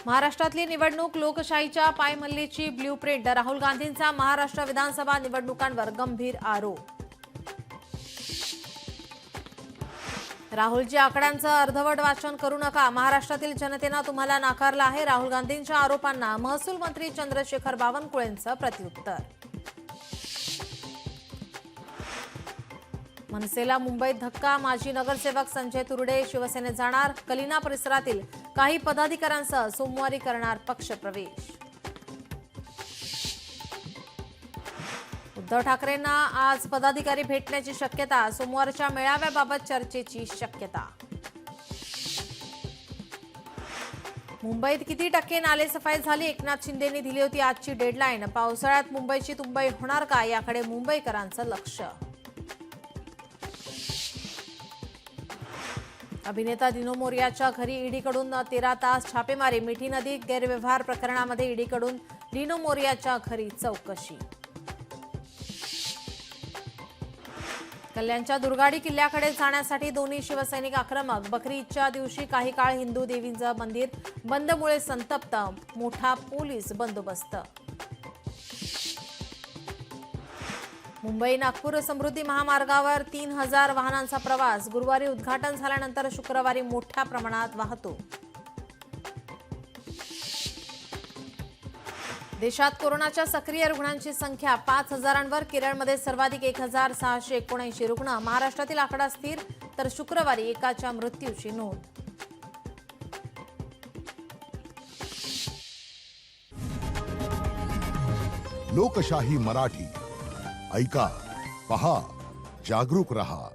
महाराष्ट्रातली निवडणूक लोकशाहीच्या पायमल्लीची ब्ल्यूप्रिंट. राहुल गांधींचा महाराष्ट्र विधानसभा निवडणुकांवर गंभीर आरोप. राहुलजी आकड्यांचं अर्धवट वाचन करू नका. महाराष्ट्रातील जनतेनं तुम्हाला नाकारलं आहे. राहुल गांधींच्या आरोपांना महसूल मंत्री चंद्रशेखर बावनकुळेंचं प्रत्युत्तर. मनसेला मुंबईत धक्का. माजी नगरसेवक संजय तुरडे शिवसेनेत जाणार. कलिना परिसरातील काही पदाधिकाऱ्यांसह सोमवारी करणार पक्षप्रवेश. उद्धव ठाकरेंना आज पदाधिकारी भेटण्याची शक्यता. सोमवारच्या मेळाव्याबाबत चर्चेची शक्यता. मुंबईत किती टक्के नालेसफाई झाली? एकनाथ शिंदेंनी दिली होती आजची डेडलाईन. पावसाळ्यात मुंबईची तुंबई होणार का, याकडे मुंबईकरांचं लक्ष. अभिनेता दिनो मोरियाच्या घरी ईडीकडून 13 तास छापेमारी. मिठी नदी गैरव्यवहार प्रकरणामध्ये ईडीकडून दिनो मोरियाच्या घरी चौकशी. कल्याणच्या दुर्गाडी किल्ल्याकडे जाण्यासाठी दोन्ही शिवसैनिक आक्रमक. बकरी ईदच्या दिवशी काही काळ हिंदू देवींचं मंदिर बंदमुळे संतप्त. मोठा पोलीस बंदोबस्त. मुंबई नागपूर समृद्धी महामार्गावर 3000 वाहनांचा प्रवास. गुरुवारी उद्घाटन झाल्यानंतर शुक्रवारी मोठ्या प्रमाणात वाहतूक. देशात कोरोनाच्या सक्रिय रुग्णांची संख्या 5000वर. केरळमध्ये सर्वाधिक 1679 रुग्ण. महाराष्ट्रातील आकडा स्थिर, तर शुक्रवारी एकाच्या मृत्यूची नोंद. लोकशाही मराठी ऐका, पहा, जागरूक रहा.